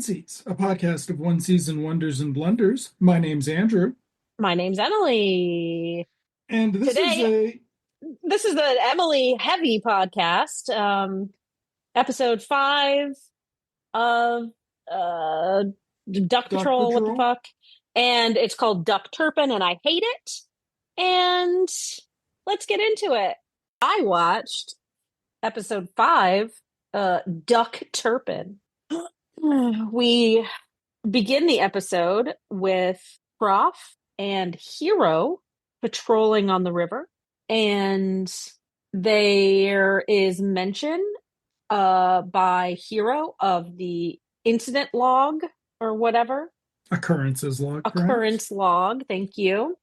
Onesies, a podcast of one season wonders and blunders. My name's Andrew, My name's Emily. and this is Today, a this is the Emily Heavy podcast, episode 5 of uh, Duck Duck Patrol. What the Patrol. fuck? And it's called Duck Turpin, and I hate it. And let's get into it. I watched episode 5, Duck Turpin. We begin the episode with Prof and Hero patrolling on the river, and there is mention by Hero of the incident log or whatever. Occurrences log, Occurrence log, thank you.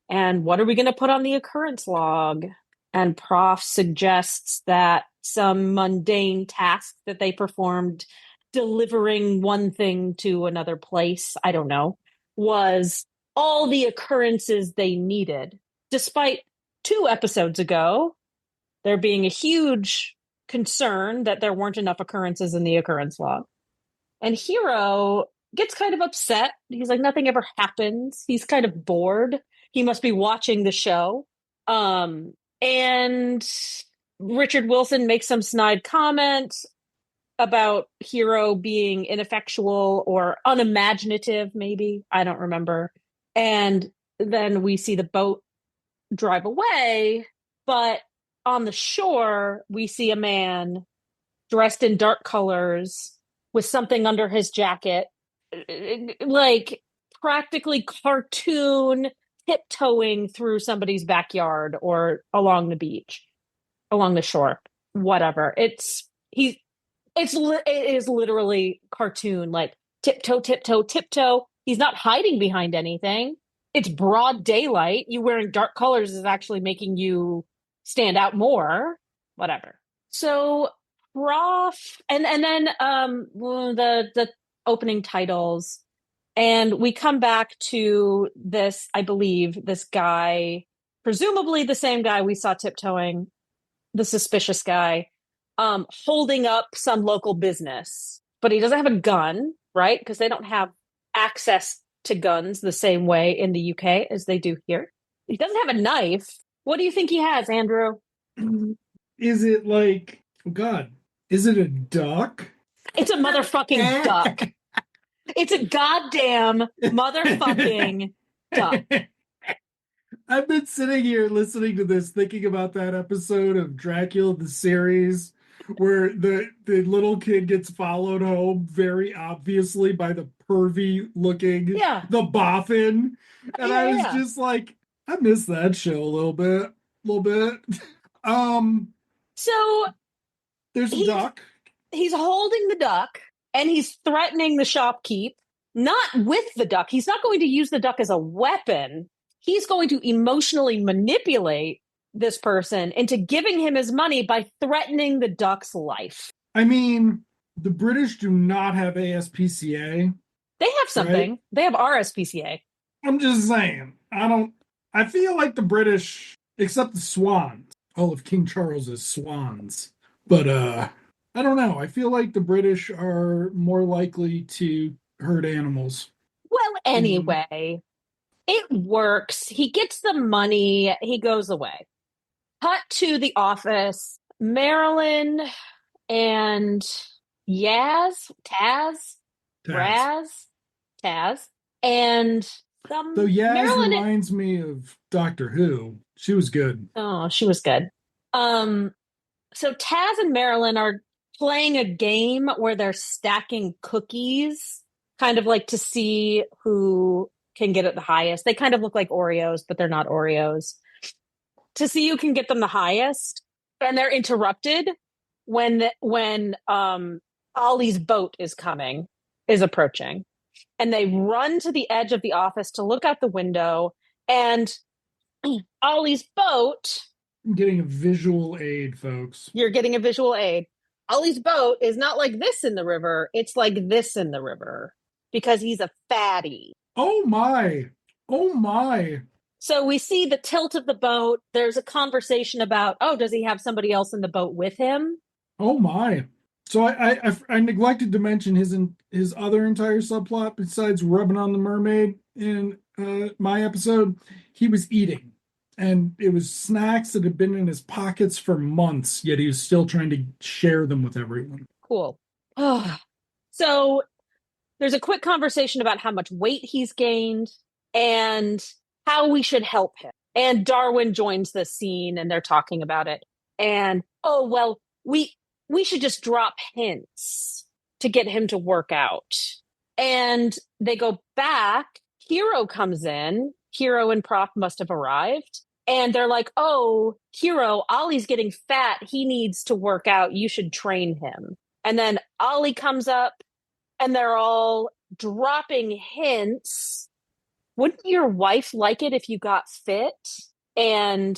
And what are we going to put on the occurrence log? And Prof suggests that some mundane task that they performed, delivering one thing to another place, I don't know, was all the occurrences they needed, despite 2 episodes ago there being a huge concern that there weren't enough occurrences in the occurrence log. And Hero gets kind of upset. He's like, nothing ever happens. He's kind of bored. He must be watching the show. And Richard Wilson makes some snide comment about Hero being ineffectual or unimaginative, maybe. I don't remember. And then we see the boat drive away, but on the shore, we see a man dressed in dark colors with something under his jacket, like practically cartoon tiptoeing through somebody's backyard or along the beach, along the shore, whatever. It is literally cartoon, like tiptoe, tiptoe, tiptoe. He's not hiding behind anything. It's broad daylight. You wearing dark colors is actually making you stand out more. Whatever. So Prof and then the opening titles, and we come back to this, I believe, this guy, presumably the same guy we saw tiptoeing, the suspicious guy, holding up some local business, but he doesn't have a gun, right? Because they don't have access to guns the same way in the UK as they do here. He doesn't have a knife. What do you think he has, Andrew? Is it like, oh God, is it a duck? It's a motherfucking duck. It's a goddamn motherfucking duck. I've been sitting here listening to this, thinking about that episode of Dracula the series where the little kid gets followed home very obviously by the pervy looking the boffin. And I was just like, I miss that show a little bit. So there's a duck. He's holding the duck and he's threatening the shopkeep, not with the duck. He's not going to use the duck as a weapon. He's going to emotionally manipulate this person into giving him his money by threatening the duck's life. I mean, the British do not have ASPCA. They have something. Right? They have RSPCA. I'm just saying. I feel like the British, except the swans, all of King Charles's swans. But I don't know. I feel like the British are more likely to hurt animals. Well, anyway, it works. He gets the money. He goes away. Cut to the office. Marilyn and Taz, and though Yaz reminds me of Doctor Who. She was good. Oh, she was good. So Taz and Marilyn are playing a game where they're stacking cookies, kind of like to see who can get it the highest. They kind of look like Oreos, but they're not Oreos. To see who can get them the highest. And they're interrupted when Ollie's boat is approaching. And they run to the edge of the office to look out the window, and Ollie's boat... I'm getting a visual aid, folks. You're getting a visual aid. Ollie's boat is not like this in the river. It's like this in the river because he's a fatty. Oh my. So we see the tilt of the boat. There's a conversation about, does he have somebody else in the boat with him? Oh my. So I neglected to mention his other entire subplot besides rubbing on the mermaid in my episode. He was eating, and it was snacks that had been in his pockets for months, yet he was still trying to share them with everyone. Cool. So there's a quick conversation about how much weight he's gained and how we should help him. And Darwin joins the scene and they're talking about it. And oh well, we should just drop hints to get him to work out. And they go back. Hero comes in. Hero and Prof must have arrived. And they're like, oh, Hero, Ollie's getting fat. He needs to work out. You should train him. And then Ollie comes up and they're all dropping hints. Wouldn't your wife like it if you got fit? And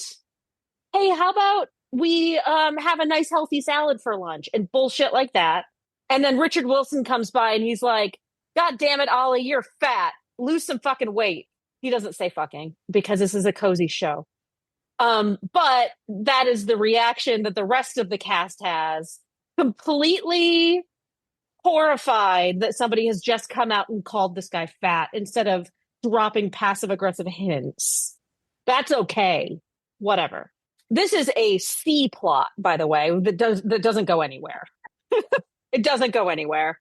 hey, how about we have a nice healthy salad for lunch and bullshit like that. And then Richard Wilson comes by and he's like, God damn it, Ollie, you're fat. Lose some fucking weight. He doesn't say fucking because this is a cozy show. But that is the reaction that the rest of the cast has. Completely horrified that somebody has just come out and called this guy fat instead of dropping passive aggressive hints. That's okay. Whatever. This is a C plot, by the way, that doesn't go anywhere. It doesn't go anywhere.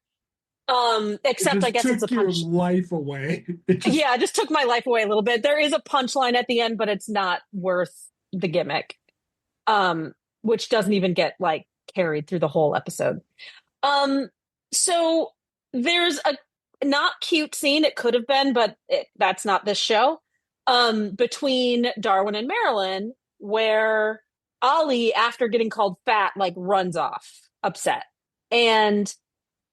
It Except I just guess it's a took your punch. life away. It just Yeah, it just took my life away a little bit. There is a punchline at the end, but it's not worth the gimmick. Which doesn't even get like carried through the whole episode. Um, so there's a not cute scene. It could have been, but that's not this show. Between Darwin and Marilyn, where Ollie, after getting called fat, like runs off, upset, and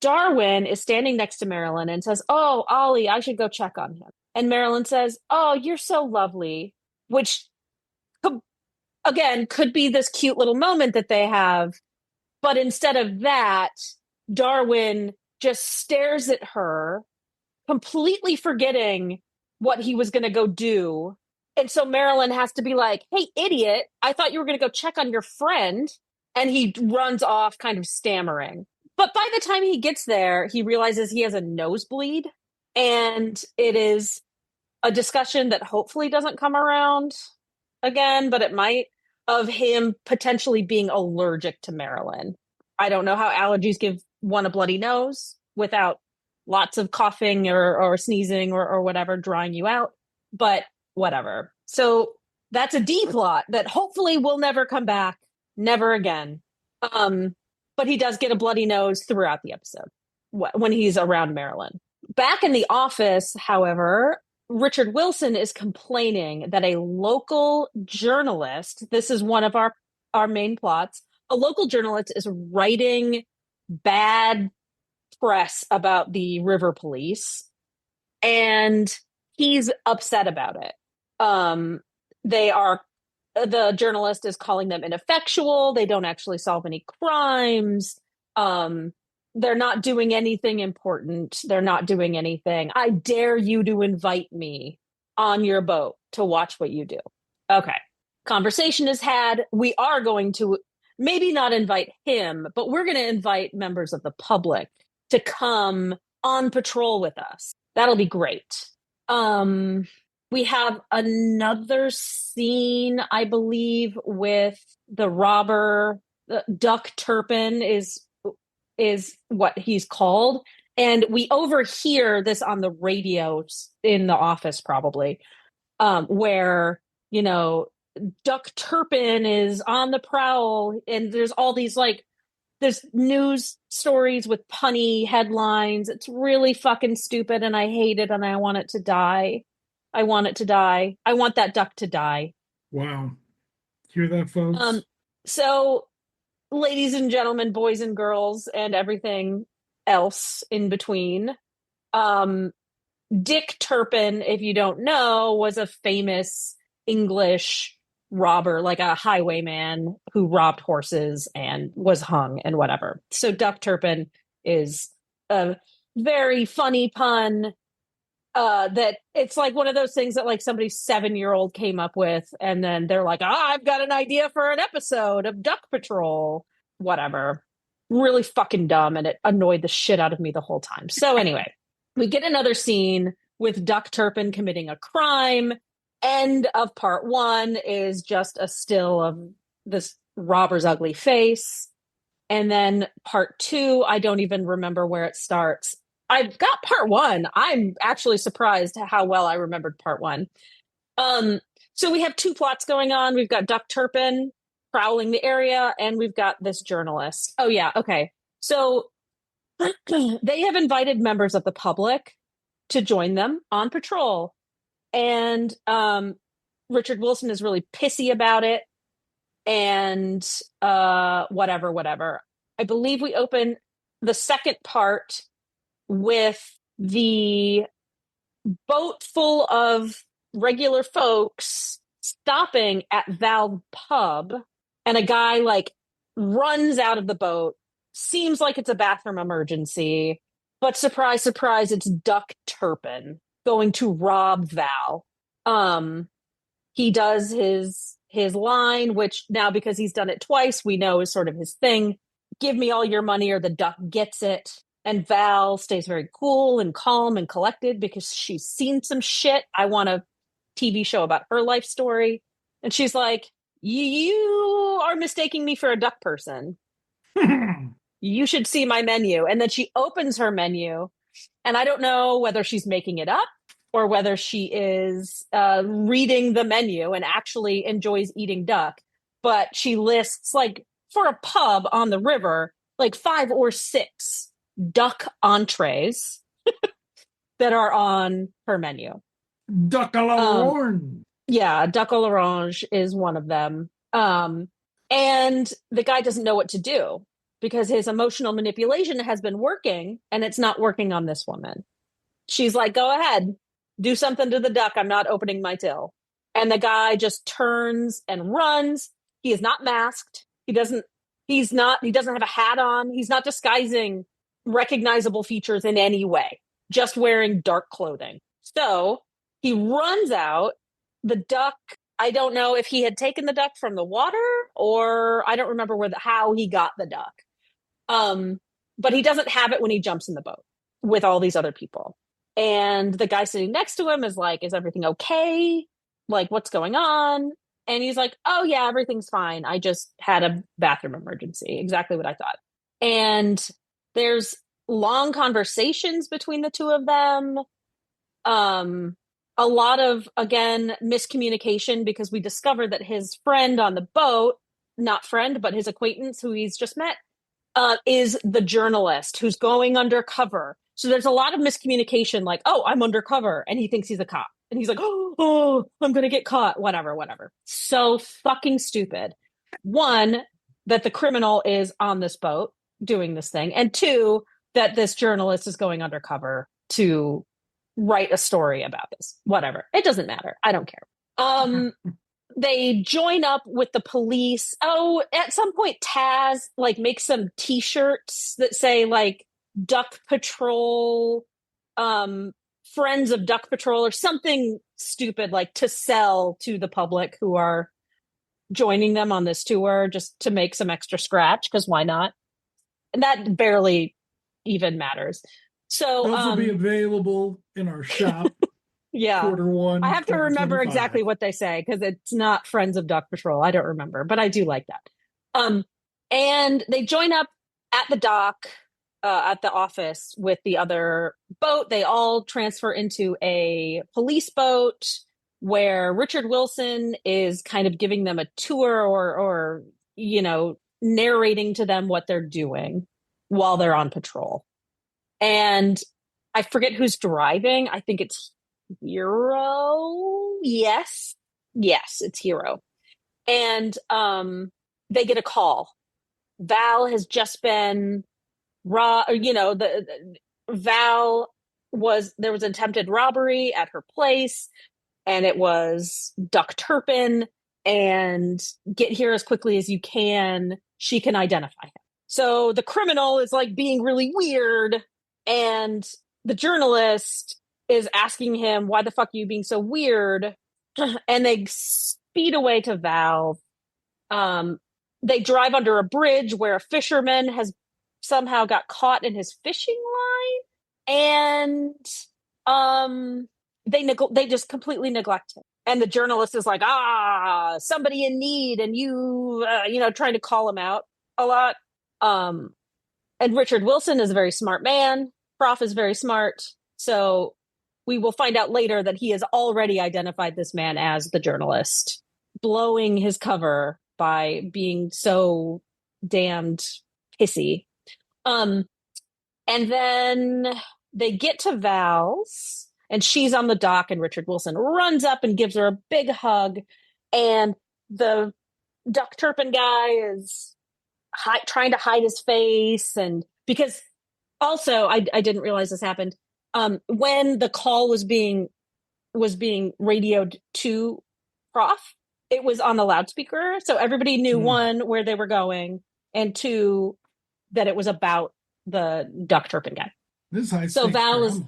Darwin is standing next to Marilyn and says, "Oh, Ollie, I should go check on him." And Marilyn says, "Oh, you're so lovely," which again could be this cute little moment that they have, but instead of that, Darwin just stares at her, completely forgetting what he was going to go do. And so Marilyn has to be like, hey, idiot, I thought you were going to go check on your friend. And he runs off, kind of stammering. But by the time he gets there, he realizes he has a nosebleed. And it is a discussion that hopefully doesn't come around again, but it might, of him potentially being allergic to Marilyn. I don't know how allergies give one a bloody nose without lots of coughing or sneezing or whatever drying you out, but whatever. So that's a D plot that hopefully will never come back, never again. But he does get a bloody nose throughout the episode when he's around Marilyn. Back in the office, however, Richard Wilson is complaining that a local journalist, this is one of our main plots, a local journalist is writing bad press about the river police, and he's upset about it. They are the journalist is calling them ineffectual. They don't actually solve any crimes. They're not doing anything important. They're not doing anything. I dare you to invite me on your boat to watch what you do. Okay. Conversation is had. We are going to maybe not invite him, but we're going to invite members of the public to come on patrol with us. That'll be great. We have another scene, I believe, with the robber. Duck Turpin is what he's called, and we overhear this on the radio in the office, probably, where Duck Turpin is on the prowl, and there's all these there's news stories with punny headlines. It's really fucking stupid, and I hate it, and I want it to die. I want it to die. I want that duck to die. wow. Hear that, folks? So, ladies and gentlemen, boys and girls, and everything else in between, Dick Turpin, if you don't know, was a famous English robber, like a highwayman who robbed horses and was hung and whatever. So Duck Turpin is a very funny pun that it's like one of those things that like somebody's 7-year-old came up with, and then they're like, I've got an idea for an episode of Duck Patrol, whatever. really fucking dumb and it annoyed the shit out of me the whole time. So anyway, we get another scene with Duck Turpin committing a crime. End of part one is just a still of this robber's ugly face. And then part two, I don't even remember where it starts. I've got part one. I'm actually surprised how well I remembered part one. Um, so we have two plots going on. We've got Duck Turpin prowling the area, and we've got this journalist. Oh, yeah. Okay. So they have invited members of the public to join them on patrol. And Richard Wilson is really pissy about it. And whatever. I believe we open the second part with the boat full of regular folks stopping at Val Pub, and a guy like runs out of the boat. Seems like it's a bathroom emergency, but surprise, surprise, it's Duck Turpin going to rob Val. He does his line, which now because he's done it twice, we know is sort of his thing. Give me all your money or the duck gets it. And Val stays very cool and calm and collected because she's seen some shit. I want a TV show about her life story. And she's like, you are mistaking me for a duck person. You should see my menu. And then she opens her menu. And I don't know whether she's making it up or whether she is reading the menu and actually enjoys eating duck. But she lists, like, for a pub on the river, like 5 or 6 duck entrees that are on her menu. Duck à la Lorne. Yeah, duck à l'orange is one of them. And the guy doesn't know what to do because his emotional manipulation has been working and it's not working on this woman. She's like, go ahead, do something to the duck. I'm not opening my till. And the guy just turns and runs. He is not masked. He doesn't have a hat on. He's not disguising recognizable features in any way, just wearing dark clothing. So he runs out. The duck, I don't know if he had taken the duck from the water or I don't remember how he got the duck. But he doesn't have it when he jumps in the boat with all these other people. And the guy sitting next to him is like, is everything okay? Like, what's going on? And he's like, oh, yeah, everything's fine. I just had a bathroom emergency. Exactly what I thought. And there's long conversations between the two of them. A lot of, again, miscommunication because we discovered that his friend on the boat, not friend, but his acquaintance who he's just met, is the journalist who's going undercover. So there's a lot of miscommunication, like, oh, I'm undercover. And he thinks he's a cop. And he's like, oh, I'm going to get caught. Whatever. So fucking stupid. One, that the criminal is on this boat doing this thing. And two, that this journalist is going undercover to write a story about this. Whatever. It doesn't matter. I don't care. They join up with the police. Oh, at some point, Taz like makes some T-shirts that say like Duck Patrol, Friends of Duck Patrol, or something stupid like to sell to the public who are joining them on this tour, just to make some extra scratch because why not? And that barely even matters. So those will be available in our shop. Yeah. Q1. I have to remember exactly what they say because it's not Friends of Duck Patrol. I don't remember, but I do like that. And they join up at the dock, at the office with the other boat. They all transfer into a police boat where Richard Wilson is kind of giving them a tour or narrating to them what they're doing while they're on patrol. And I forget who's driving. I think it's Hero. Yes, it's Hero. And they get a call. Val has just been Val there was attempted robbery at her place, and it was Duck Turpin, and get here as quickly as you can. She can identify him. So the criminal is like being really weird, and the journalist is asking him, why the fuck are you being so weird? And they speed away to Val. They drive under a bridge where a fisherman has somehow got caught in his fishing line, and um they just completely neglect him. And the journalist is like, somebody in need, and trying to call him out a lot. Um, and Richard Wilson is a very smart man. Prof is very smart. So we will find out later that he has already identified this man as the journalist, blowing his cover by being so damned pissy. Um, and then they get to Val's, and she's on the dock, and Richard Wilson runs up and gives her a big hug. And the Duck Turpin guy is trying to hide his face, and because also I didn't realize this happened. When the call was being radioed to Prof, it was on the loudspeaker, so everybody knew, one, where they were going, and two, that it was about the Duck Turpin guy. This high So stakes Val drama. is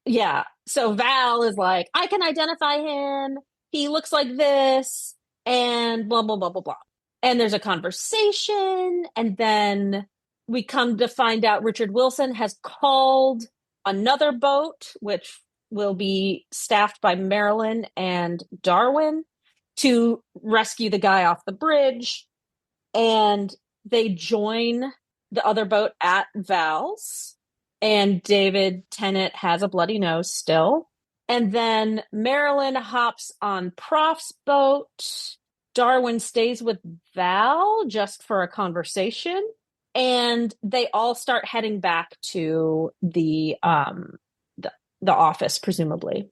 Yeah. So Val is like, I can identify him. He looks like this, and blah, blah, blah, blah, blah. And there's a conversation. And then we come to find out Richard Wilson has called another boat, which will be staffed by Marilyn and Darwin, to rescue the guy off the bridge. And they join the other boat at Val's. And David Tennant has a bloody nose still. And then Marilyn hops on Prof's boat. Darwin stays with Val just for a conversation. And they all start heading back to the office, presumably.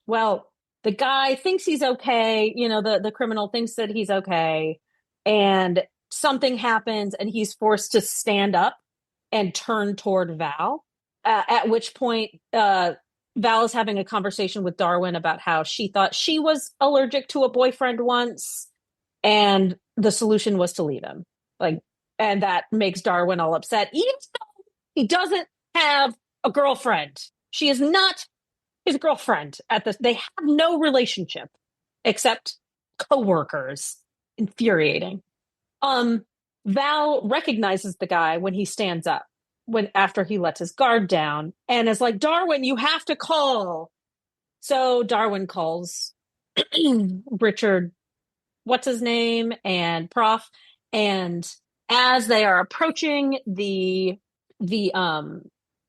Well, the guy thinks he's okay. The criminal thinks that he's okay. And something happens, and he's forced to stand up and turn toward Val. At which point, Val is having a conversation with Darwin about how she thought she was allergic to a boyfriend once, and the solution was to leave him. And that makes Darwin all upset, even though he doesn't have a girlfriend. She is not his girlfriend. They have no relationship except coworkers. Infuriating. Val recognizes the guy when he stands up, after he lets his guard down, and is like, Darwin, you have to call. So Darwin calls Richard, what's his name, and Prof. And as they are approaching the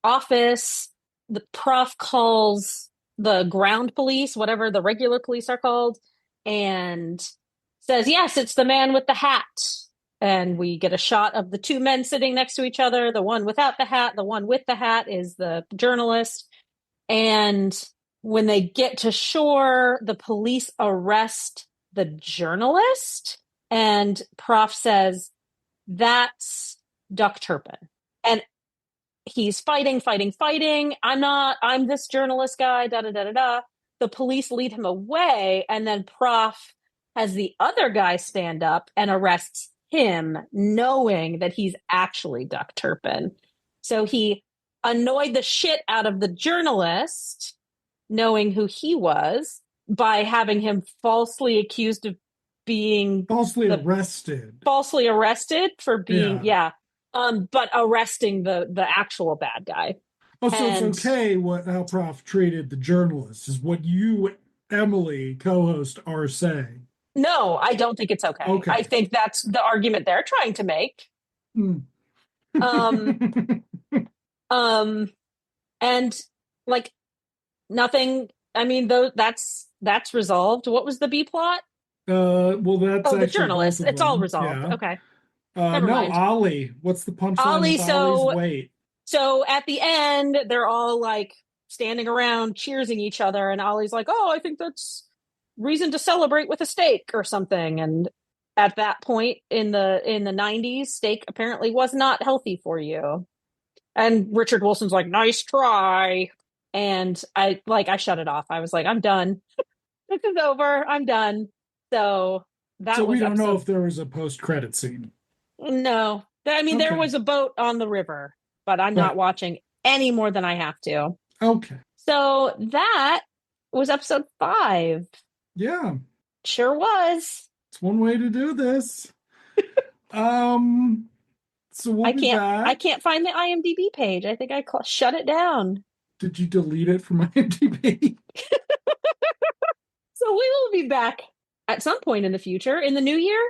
office, the Prof calls the ground police, whatever the regular police are called, and says, yes, it's the man with the hat. And we get a shot of the two men sitting next to each other. The one without the hat, the one with the hat is the journalist. And when they get to shore, the police arrest the journalist. And Prof says, that's Duck Turpin. And he's fighting. I'm this journalist guy, da da da da da. The police lead him away. And then Prof has the other guy stand up and arrests him, knowing that he's actually Duck Turpin. So he annoyed the shit out of the journalist, knowing who he was, by having him falsely accused of being falsely arrested for being, but arresting the actual bad guy. Oh, so it's okay how Prof treated the journalist, is what you, Emily, co-host, are saying. No, I don't think it's okay. Okay. I think that's the argument they're trying to make. And like nothing. I mean, though that's resolved. What was the B plot? Well, that's the journalist. It's all resolved. Yeah. Okay. Never No, mind. Ollie. What's the punchline Ollie, with Ollie's weight? So at the end, they're all like standing around cheersing each other, and Ollie's like, "Oh, I think that's reason to celebrate with a steak or something." And at that point in the 90s, steak apparently was not healthy for you. And Richard Wilson's like, "Nice try." And I shut it off. I was like, I'm done. This is over. I'm done. So we don't know if there was a post-credit scene. No. I mean, there was a boat on the river, but I'm not watching any more than I have to. Okay. So that was episode 5. Yeah. Sure was. It's one way to do this. So we'll I be can't I back. can't find the IMDb page. I think shut it down. Did you delete it from IMDb? So we will be back at some point in the future, in the new year,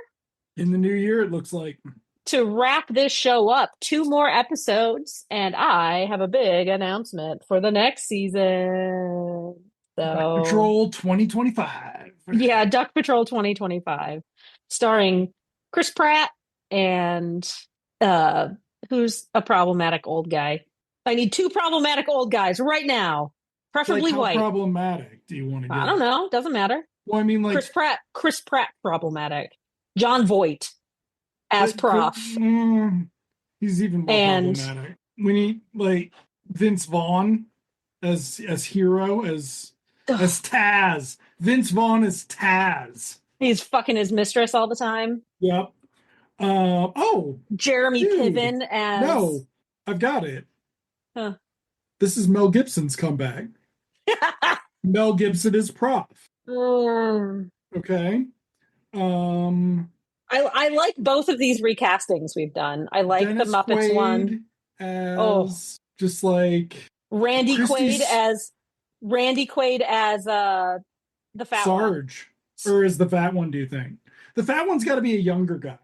In the new year, it looks like. to wrap this show up. Two more episodes, and I have a big announcement for the next season. Duck So, Patrol 2025. yeah, Duck Patrol 2025, starring Chris Pratt and uh who's a problematic old guy. I need two problematic old guys right now, Like, preferably how white. problematic do you want to I don't get? know, doesn't matter. Well, I mean, like, Chris Pratt problematic. John Voight as Prof. he's even more And problematic. We need like Vince Vaughn as hero ugh, as Taz. Vince Vaughn as Taz. he's fucking his mistress all the time. Yep. Oh, Jeremy dude. Piven as No, I've got it. huh. This is Mel Gibson's comeback. Mel Gibson is Prof. Mm. Okay. Um, I like both of these recastings we've done. I like the Dennis Muppets one. Quaid Oh, as just like Randy Quaid Christie's as Randy Quaid as the fat one. Sarge. Or is the fat one, do you think? The fat one's got to be a younger guy.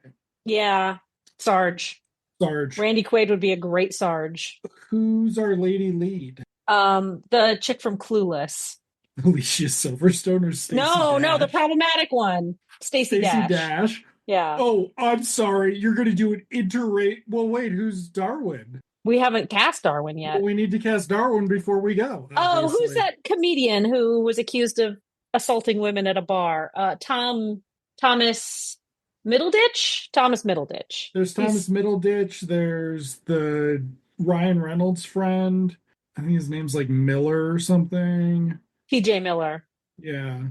Yeah, Sarge. Sarge. Randy Quaid would be a great Sarge. Who's our lady lead? The chick from Clueless. Alicia Silverstone or Stacey No, the Dash? problematic one. Stacey Stacey Dash. Dash. Yeah. Oh, I'm sorry. You're going to do an interrate. Well, wait, who's Darwin? We haven't cast Darwin Well, yet. we need to cast Darwin before we go, Oh, who's obviously. that comedian who was accused of assaulting women at a bar? Thomas Middleditch? Thomas Middleditch. There's Thomas He's Middleditch. There's the Ryan Reynolds friend. I think his name's like Miller or something. TJ Miller. Yeah.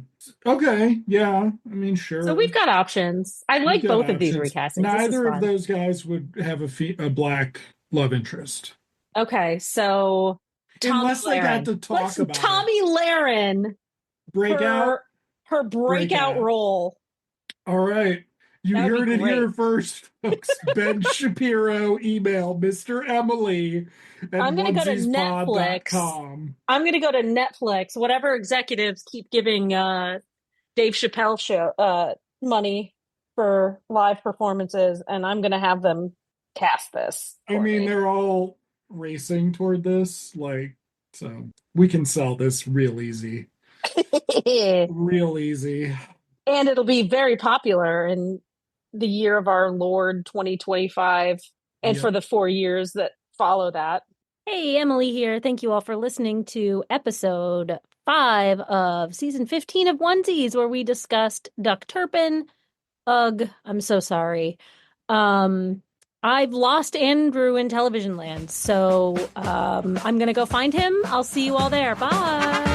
Okay. Yeah. I mean, So sure. we've got options. I We've like got both of these options. recastings. This is Neither of fun. those guys would have a black love interest Okay, so Tommy unless they got Lahren. to Let's talk about it. Tommy Lahren Breakout, her breakout breakout. role. All right. You That would be heard it great. here first, folks. Ben Shapiro email Mr. Emily at I'm gonna go to Netflix. onesiespod.com. I'm gonna go to Netflix. Whatever executives keep giving Dave Chappelle show money for live performances, and I'm gonna have them cast this I for mean, me. they're all racing toward this. Like, so we can sell this real easy. Real easy. And it'll be very popular in the year of our Lord 2025 and for Yep. the 4 years that follow that. Hey, Emily here. Thank you all for listening to episode 5 of season 15 of Onesies, where we discussed Duck Turpin. Ugh, I'm so sorry. I've lost Andrew in television land, so I'm gonna go find him. I'll see you all there. Bye.